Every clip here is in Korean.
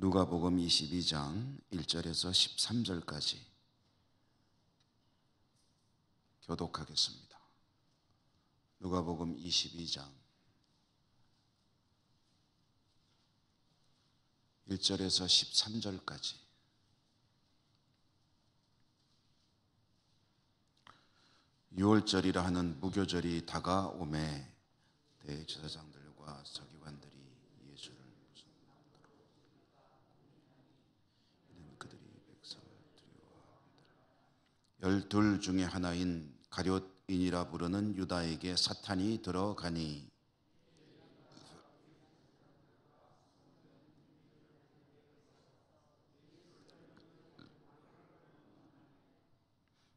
누가복음 22장 1절에서 13절까지 교독하겠습니다. 누가복음 22장 1절에서 13절까지. 유월절이라 하는 무교절이 다가오매 대제사장들과 서기관들이 예수를 묻습니다. 그들이 백성을 두려워합니다. 12 중에 하나인 가룟인이라 부르는 유다에게 사탄이 들어가니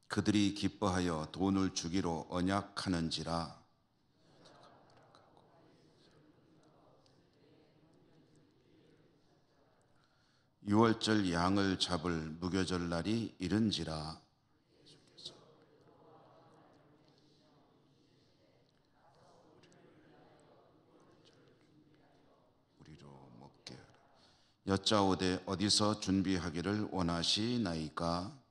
그들이 기뻐하여 돈을 주기로 언약하는지라. 유월절 양을 잡을 무교절 날이 이른지라. 우리로 먹게 하라. 여짜오되 어디서 준비하기를 원하시나이까?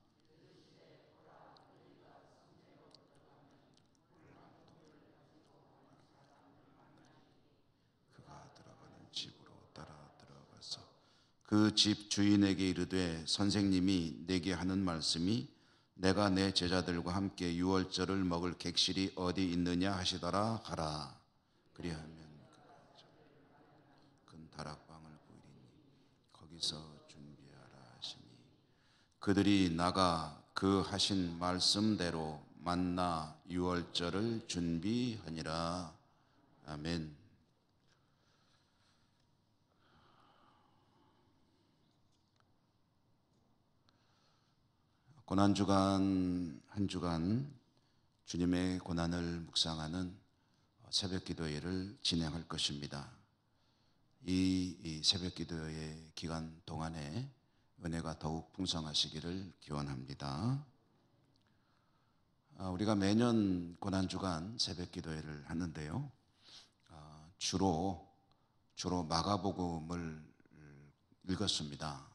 그 집 주인에게 이르되 선생님이 내게 하는 말씀이 내가 내 제자들과 함께 유월절을 먹을 객실이 어디 있느냐 하시더라 하라. 그리하면 큰 다락방을 보이리니 거기서 준비하라 하시니 그들이 나가 그 하신 말씀대로 만나 유월절을 준비하니라. 아멘. 고난주간 한 주간 주님의 고난을 묵상하는 새벽기도회를 진행할 것입니다. 이 새벽기도회 기간 동안에 은혜가 더욱 풍성하시기를 기원합니다. 우리가 매년 고난주간 새벽기도회를 하는데요, 주로 마가복음을 읽었습니다.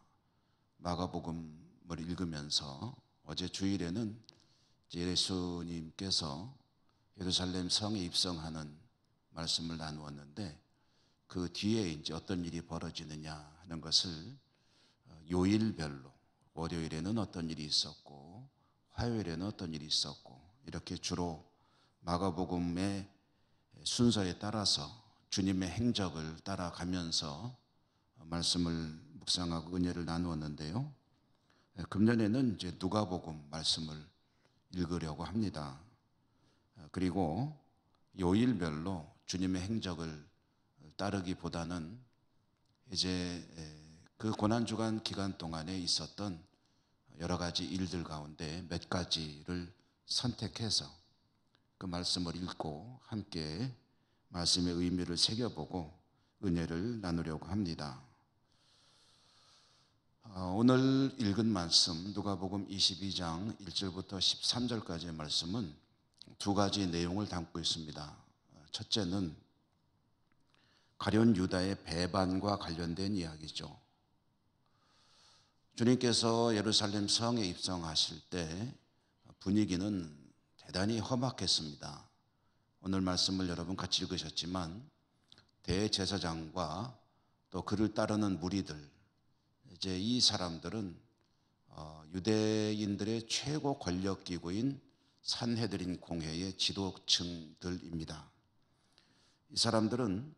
마가복음을 읽으면서 어제 주일에는 예수님께서 예루살렘 성에 입성하는 말씀을 나누었는데 그 뒤에 이제 어떤 일이 벌어지느냐 하는 것을 요일별로 월요일에는 어떤 일이 있었고 화요일에는 어떤 일이 있었고 이렇게 주로 마가복음의 순서에 따라서 주님의 행적을 따라가면서 말씀을 묵상하고 은혜를 나누었는데요. 금년에는 이제 누가복음 말씀을 읽으려고 합니다. 그리고 요일별로 주님의 행적을 따르기보다는 이제 그 고난주간 기간 동안에 있었던 여러 가지 일들 가운데 몇 가지를 선택해서 그 말씀을 읽고 함께 말씀의 의미를 새겨보고 은혜를 나누려고 합니다. 오늘 읽은 말씀 누가복음 22장 1절부터 13절까지의 말씀은 두 가지 내용을 담고 있습니다. 첫째는 가룟 유다의 배반과 관련된 이야기죠. 주님께서 예루살렘 성에 입성하실 때 분위기는 대단히 험악했습니다. 오늘 말씀을 여러분 같이 읽으셨지만 대제사장과 또 그를 따르는 무리들, 이제 이 사람들은 유대인들의 최고 권력 기구인 산헤드린 공회의 지도층들입니다. 이 사람들은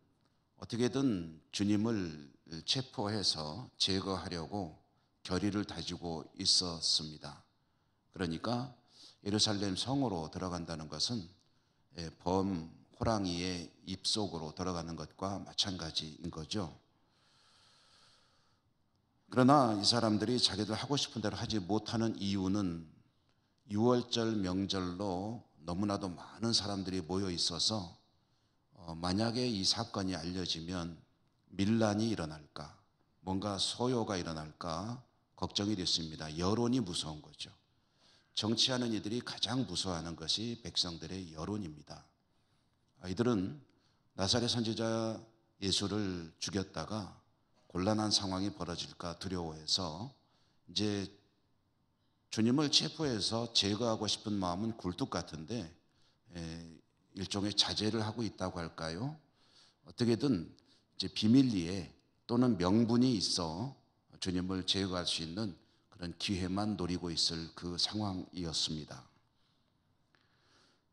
어떻게든 주님을 체포해서 제거하려고 결의를 다지고 있었습니다. 그러니까 예루살렘 성으로 들어간다는 것은 범 호랑이의 입속으로 들어가는 것과 마찬가지인 거죠. 그러나 이 사람들이 자기들 하고 싶은 대로 하지 못하는 이유는 유월절 명절로 너무나도 많은 사람들이 모여 있어서 만약에 이 사건이 알려지면 밀란이 일어날까, 뭔가 소요가 일어날까 걱정이 됐습니다. 여론이 무서운 거죠. 정치하는 이들이 가장 무서워하는 것이 백성들의 여론입니다. 이들은 나사렛 선지자 예수를 죽였다가 곤란한 상황이 벌어질까 두려워해서 이제 주님을 체포해서 제거하고 싶은 마음은 굴뚝 같은데 일종의 자제를 하고 있다고 할까요? 어떻게든 이제 비밀리에 또는 명분이 있어 주님을 제거할 수 있는 그런 기회만 노리고 있을 그 상황이었습니다.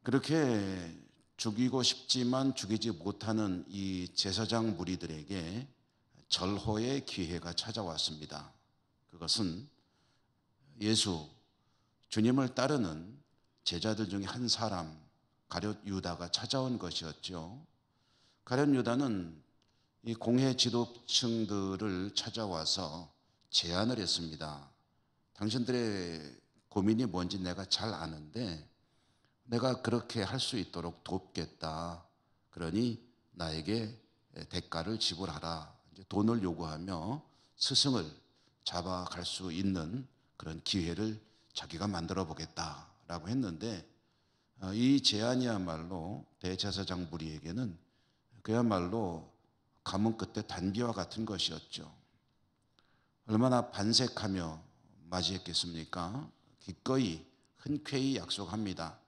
그렇게 죽이고 싶지만 죽이지 못하는 이 제사장 무리들에게 절호의 기회가 찾아왔습니다. 그것은 예수, 주님을 따르는 제자들 중에 한 사람, 가룟 유다가 찾아온 것이었죠. 가룟 유다는 이 공회 지도층들을 찾아와서 제안을 했습니다. 당신들의 고민이 뭔지 내가 잘 아는데 내가 그렇게 할 수 있도록 돕겠다. 그러니 나에게 대가를 지불하라. 이제 돈을 요구하며 스승을 잡아갈 수 있는 그런 기회를 자기가 만들어 보겠다라고 했는데 이 제안이야말로 대제사장 무리에게는 그야말로 가문 끝에 단비와 같은 것이었죠. 얼마나 반색하며 맞이했겠습니까? 기꺼이 흔쾌히 약속합니다.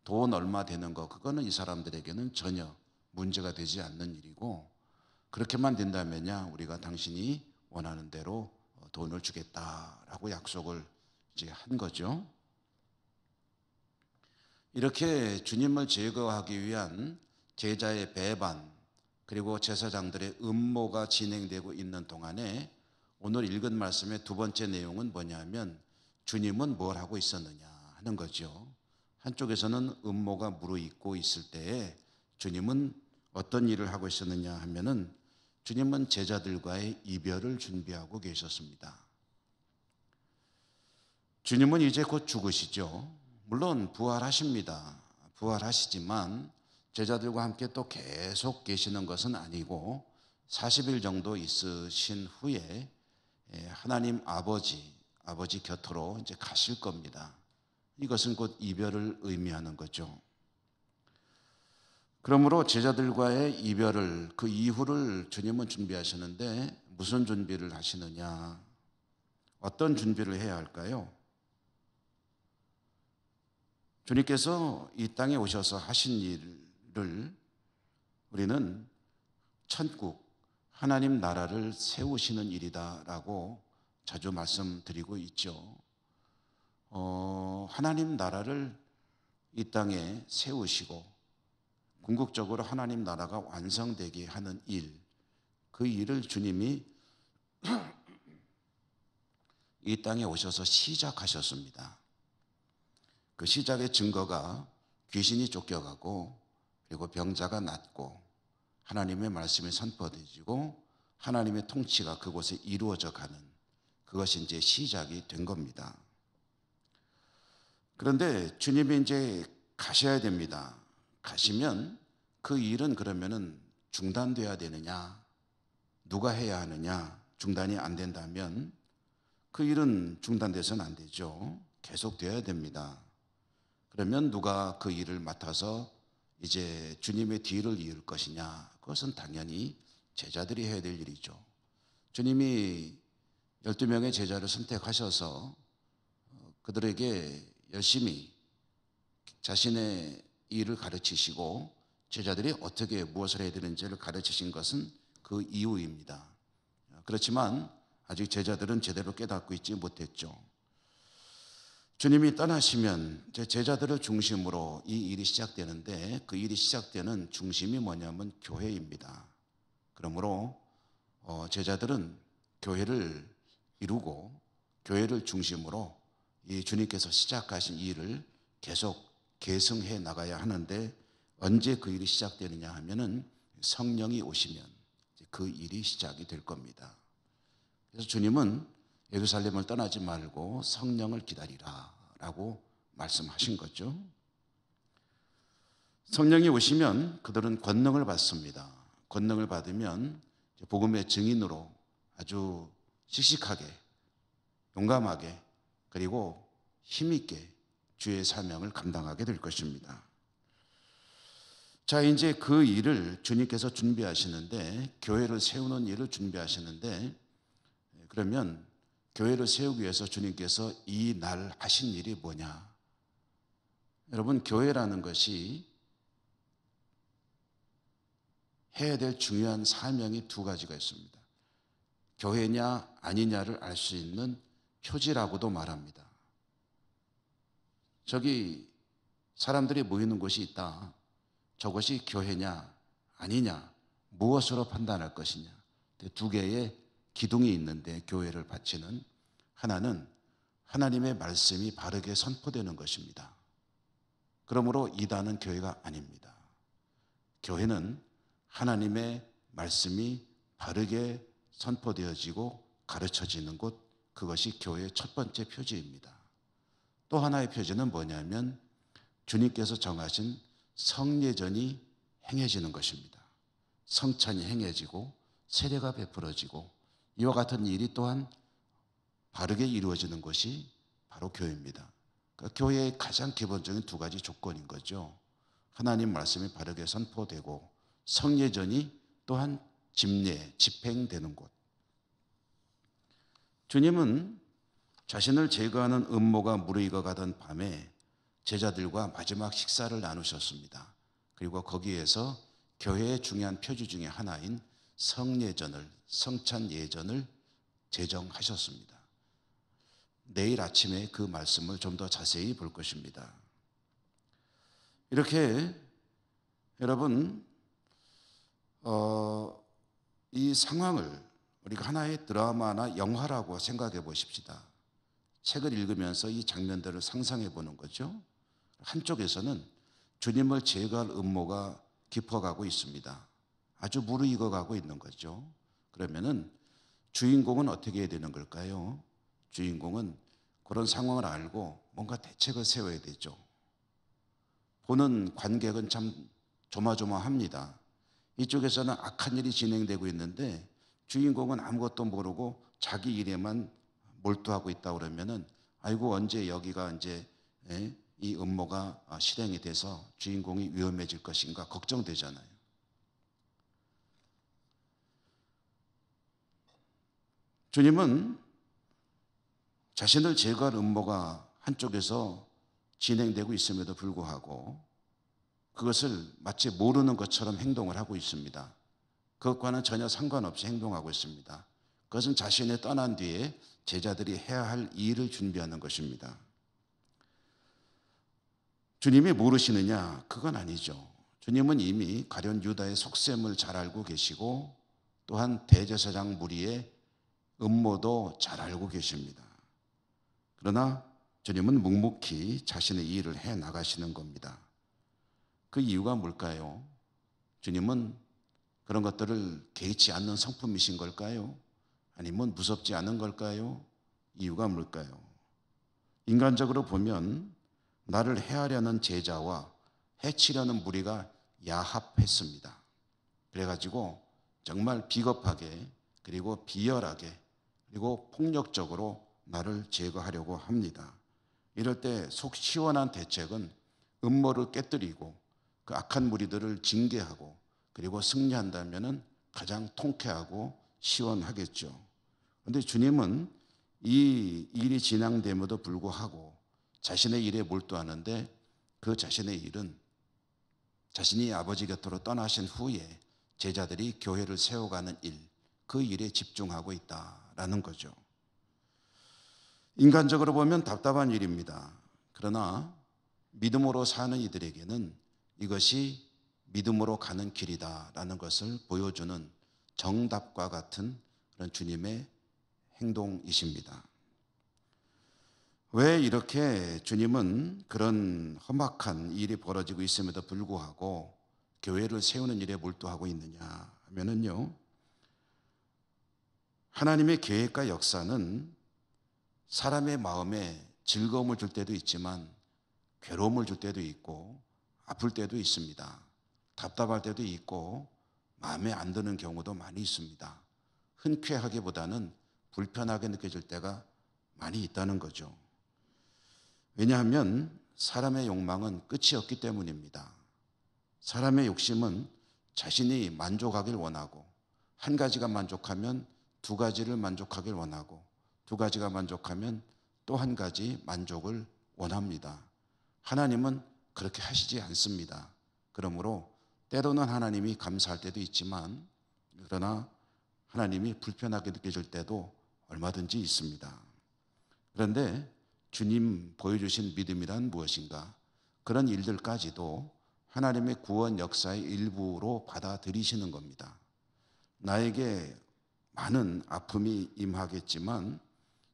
돈 얼마 되는 거 그거는 이 사람들에게는 전혀 문제가 되지 않는 일이고 그렇게만 된다면야 우리가 당신이 원하는 대로 돈을 주겠다라고 약속을 이제 한 거죠. 이렇게 주님을 제거하기 위한 제자의 배반 그리고 제사장들의 음모가 진행되고 있는 동안에 오늘 읽은 말씀의 두 번째 내용은 뭐냐면 주님은 뭘 하고 있었느냐 하는 거죠. 한쪽에서는 음모가 무르익고 있을 때에 주님은 어떤 일을 하고 있었느냐 하면은 주님은 제자들과의 이별을 준비하고 계셨습니다. 주님은 이제 곧 죽으시죠. 물론 부활하십니다. 부활하시지만 제자들과 함께 또 계속 계시는 것은 아니고 40일 정도 있으신 후에 하나님 아버지 곁으로 이제 가실 겁니다. 이것은 곧 이별을 의미하는 거죠. 그러므로 제자들과의 이별을 그 이후를 주님은 준비하시는데 무슨 준비를 하시느냐? 어떤 준비를 해야 할까요? 주님께서 이 땅에 오셔서 하신 일을 우리는 천국, 하나님 나라를 세우시는 일이다라고 자주 말씀드리고 있죠. 하나님 나라를 이 땅에 세우시고 궁극적으로 하나님 나라가 완성되게 하는 일, 그 일을 주님이 이 땅에 오셔서 시작하셨습니다. 그 시작의 증거가 귀신이 쫓겨가고 그리고 병자가 낫고 하나님의 말씀이 선포되어지고 하나님의 통치가 그곳에 이루어져 가는 그것이 이제 시작이 된 겁니다. 그런데 주님이 이제 가셔야 됩니다. 가시면 그 일은 그러면은 중단돼야 되느냐? 누가 해야 하느냐? 중단이 안 된다면 그 일은 중단돼서는 안 되죠. 계속 돼야 됩니다. 그러면 누가 그 일을 맡아서 이제 주님의 뒤를 이을 것이냐? 그것은 당연히 제자들이 해야 될 일이죠. 주님이 12명의 제자를 선택하셔서 그들에게 열심히 자신의 일을 가르치시고 제자들이 어떻게 무엇을 해야 되는지를 가르치신 것은 그 이유입니다. 그렇지만 아직 제자들은 제대로 깨닫고 있지 못했죠. 주님이 떠나시면 제자들을 중심으로 이 일이 시작되는데 그 일이 시작되는 중심이 뭐냐면 교회입니다. 그러므로 제자들은 교회를 이루고 교회를 중심으로 이 주님께서 시작하신 일을 계속 계승해 나가야 하는데 언제 그 일이 시작되느냐 하면은 성령이 오시면 그 일이 시작이 될 겁니다. 그래서 주님은 예루살렘을 떠나지 말고 성령을 기다리라 라고 말씀하신 거죠. 성령이 오시면 그들은 권능을 받습니다. 권능을 받으면 복음의 증인으로 아주 씩씩하게 용감하게 그리고 힘있게 주의 사명을 감당하게 될 것입니다. 자, 이제 그 일을 주님께서 준비하시는데, 교회를 세우는 일을 준비하시는데, 그러면 교회를 세우기 위해서 주님께서 이 날 하신 일이 뭐냐? 여러분, 교회라는 것이 해야 될 중요한 사명이 두 가지가 있습니다. 교회냐 아니냐를 알 수 있는 표지라고도 말합니다. 저기 사람들이 모이는 곳이 있다. 저것이 교회냐 아니냐, 무엇으로 판단할 것이냐. 두 개의 기둥이 있는데, 교회를 바치는 하나는 하나님의 말씀이 바르게 선포되는 것입니다. 그러므로 이단은 교회가 아닙니다. 교회는 하나님의 말씀이 바르게 선포되어지고 가르쳐지는 곳, 그것이 교회의 첫 번째 표지입니다. 또 하나의 표지는 뭐냐면 주님께서 정하신 성례전이 행해지는 것입니다. 성찬이 행해지고 세례가 베풀어지고 이와 같은 일이 또한 바르게 이루어지는 것이 바로 교회입니다. 그러니까 교회의 가장 기본적인 두 가지 조건인 거죠. 하나님 말씀이 바르게 선포되고 성례전이 또한 집행되는 곳. 주님은 자신을 제거하는 음모가 무르익어가던 밤에 제자들과 마지막 식사를 나누셨습니다. 그리고 거기에서 교회의 중요한 표지 중에 하나인 성례전을, 성찬 예전을 제정하셨습니다. 내일 아침에 그 말씀을 좀 더 자세히 볼 것입니다. 이렇게 여러분, 이 상황을 우리가 하나의 드라마나 영화라고 생각해 보십시다. 책을 읽으면서 이 장면들을 상상해 보는 거죠. 한쪽에서는 주님을 제거할 음모가 깊어가고 있습니다. 아주 무르익어가고 있는 거죠. 그러면은 주인공은 어떻게 해야 되는 걸까요? 주인공은 그런 상황을 알고 뭔가 대책을 세워야 되죠. 보는 관객은 참 조마조마합니다. 이쪽에서는 악한 일이 진행되고 있는데 주인공은 아무것도 모르고 자기 일에만 몰두하고 있다 그러면은, 아이고 언제 여기가 이제 이 음모가 실행이 돼서 주인공이 위험해질 것인가 걱정되잖아요. 주님은 자신을 제거할 음모가 한쪽에서 진행되고 있음에도 불구하고 그것을 마치 모르는 것처럼 행동을 하고 있습니다. 그것과는 전혀 상관없이 행동하고 있습니다. 그것은 자신이 떠난 뒤에 제자들이 해야 할 일을 준비하는 것입니다. 주님이 모르시느냐? 그건 아니죠. 주님은 이미 가룟 유다의 속셈을 잘 알고 계시고 또한 대제사장 무리의 음모도 잘 알고 계십니다. 그러나 주님은 묵묵히 자신의 일을 해 나가시는 겁니다. 그 이유가 뭘까요? 주님은 그런 것들을 개의치 않는 성품이신 걸까요? 아니면 무섭지 않은 걸까요? 이유가 뭘까요? 인간적으로 보면 나를 해하려는 제자와 해치려는 무리가 야합했습니다. 그래가지고 정말 비겁하게, 그리고 비열하게, 그리고 폭력적으로 나를 제거하려고 합니다. 이럴 때 속 시원한 대책은 음모를 깨뜨리고 그 악한 무리들을 징계하고 그리고 승리한다면 가장 통쾌하고 시원하겠죠. 그런데 주님은 이 일이 진행됨에도 불구하고 자신의 일에 몰두하는데, 그 자신의 일은 자신이 아버지 곁으로 떠나신 후에 제자들이 교회를 세워가는 일, 그 일에 집중하고 있다라는 거죠. 인간적으로 보면 답답한 일입니다. 그러나 믿음으로 사는 이들에게는 이것이 믿음으로 가는 길이다라는 것을 보여주는 정답과 같은 그런 주님의 행동이십니다. 왜 이렇게 주님은 그런 험악한 일이 벌어지고 있음에도 불구하고 교회를 세우는 일에 몰두하고 있느냐 하면은요, 하나님의 계획과 역사는 사람의 마음에 즐거움을 줄 때도 있지만 괴로움을 줄 때도 있고 아플 때도 있습니다. 답답할 때도 있고 마음에 안 드는 경우도 많이 있습니다. 흔쾌하기보다는 불편하게 느껴질 때가 많이 있다는 거죠. 왜냐하면 사람의 욕망은 끝이 없기 때문입니다. 사람의 욕심은 자신이 만족하길 원하고, 한 가지가 만족하면 두 가지를 만족하길 원하고, 두 가지가 만족하면 또 한 가지 만족을 원합니다. 하나님은 그렇게 하시지 않습니다. 그러므로 때로는 하나님이 감사할 때도 있지만, 그러나 하나님이 불편하게 느껴질 때도 얼마든지 있습니다. 그런데 주님 보여주신 믿음이란 무엇인가? 그런 일들까지도 하나님의 구원 역사의 일부로 받아들이시는 겁니다. 나에게 많은 아픔이 임하겠지만,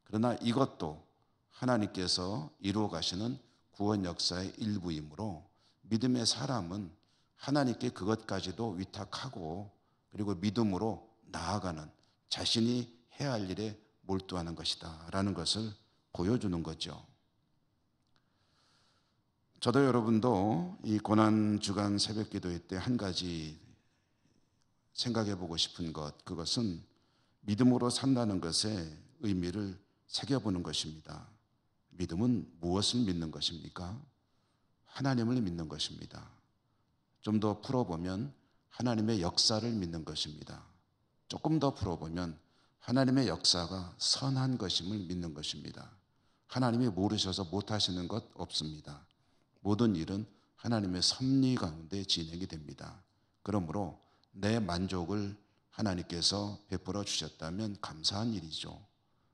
그러나 이것도 하나님께서 이루어 가시는 구원 역사의 일부이므로 믿음의 사람은 하나님께 그것까지도 위탁하고, 그리고 믿음으로 나아가는, 자신이 해야 할 일에 몰두하는 것이다 라는 것을 보여주는 거죠. 저도 여러분도 이 고난주간 새벽기도회 때 한 가지 생각해 보고 싶은 것, 그것은 믿음으로 산다는 것의 의미를 새겨보는 것입니다. 믿음은 무엇을 믿는 것입니까? 하나님을 믿는 것입니다. 좀 더 풀어보면 하나님의 역사를 믿는 것입니다. 조금 더 풀어보면 하나님의 역사가 선한 것임을 믿는 것입니다. 하나님이 모르셔서 못하시는 것 없습니다. 모든 일은 하나님의 섭리 가운데 진행이 됩니다. 그러므로 내 만족을 하나님께서 베풀어 주셨다면 감사한 일이죠.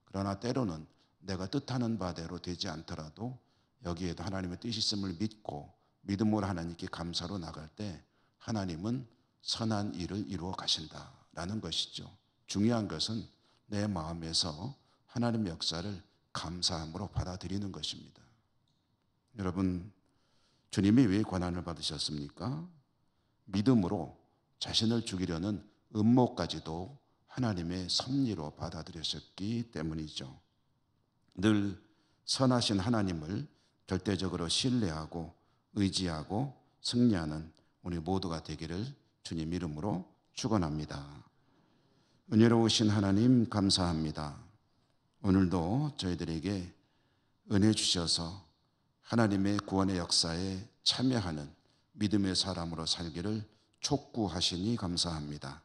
그러나 때로는 내가 뜻하는 바대로 되지 않더라도 여기에도 하나님의 뜻이 있음을 믿고 믿음으로 하나님께 감사로 나갈 때 하나님은 선한 일을 이루어 가신다라는 것이죠. 중요한 것은 내 마음에서 하나님의 역사를 감사함으로 받아들이는 것입니다. 여러분, 주님이 왜 고난을 받으셨습니까? 믿음으로 자신을 죽이려는 음모까지도 하나님의 섭리로 받아들였기 때문이죠. 늘 선하신 하나님을 절대적으로 신뢰하고 의지하고 승리하는 우리 모두가 되기를 주님 이름으로 축원합니다. 은혜로우신 하나님 감사합니다. 오늘도 저희들에게 은혜 주셔서 하나님의 구원의 역사에 참여하는 믿음의 사람으로 살기를 촉구하시니 감사합니다.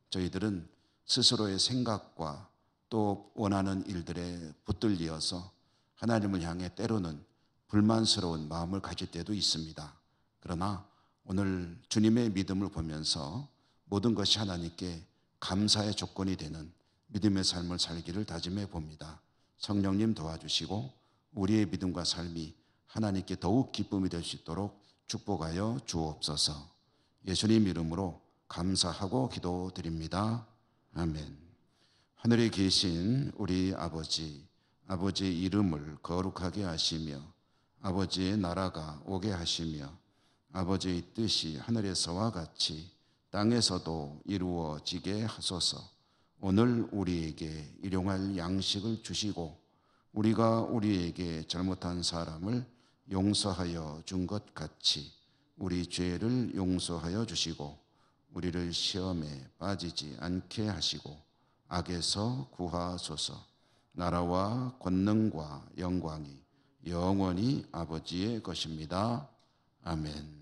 저희들은 스스로의 생각과 또 원하는 일들에 붙들리어서 하나님을 향해 때로는 불만스러운 마음을 가질 때도 있습니다. 그러나 오늘 주님의 믿음을 보면서 모든 것이 하나님께 감사의 조건이 되는 믿음의 삶을 살기를 다짐해 봅니다. 성령님 도와주시고 우리의 믿음과 삶이 하나님께 더욱 기쁨이 될 수 있도록 축복하여 주옵소서. 예수님 이름으로 감사하고 기도드립니다. 아멘. 하늘에 계신 우리 아버지, 아버지의 이름을 거룩하게 하시며 아버지의 나라가 오게 하시며 아버지의 뜻이 하늘에서와 같이 땅에서도 이루어지게 하소서. 오늘 우리에게 일용할 양식을 주시고 우리가 우리에게 잘못한 사람을 용서하여 준 것 같이 우리 죄를 용서하여 주시고 우리를 시험에 빠지지 않게 하시고 악에서 구하소서. 나라와 권능과 영광이 영원히 아버지의 것입니다. 아멘.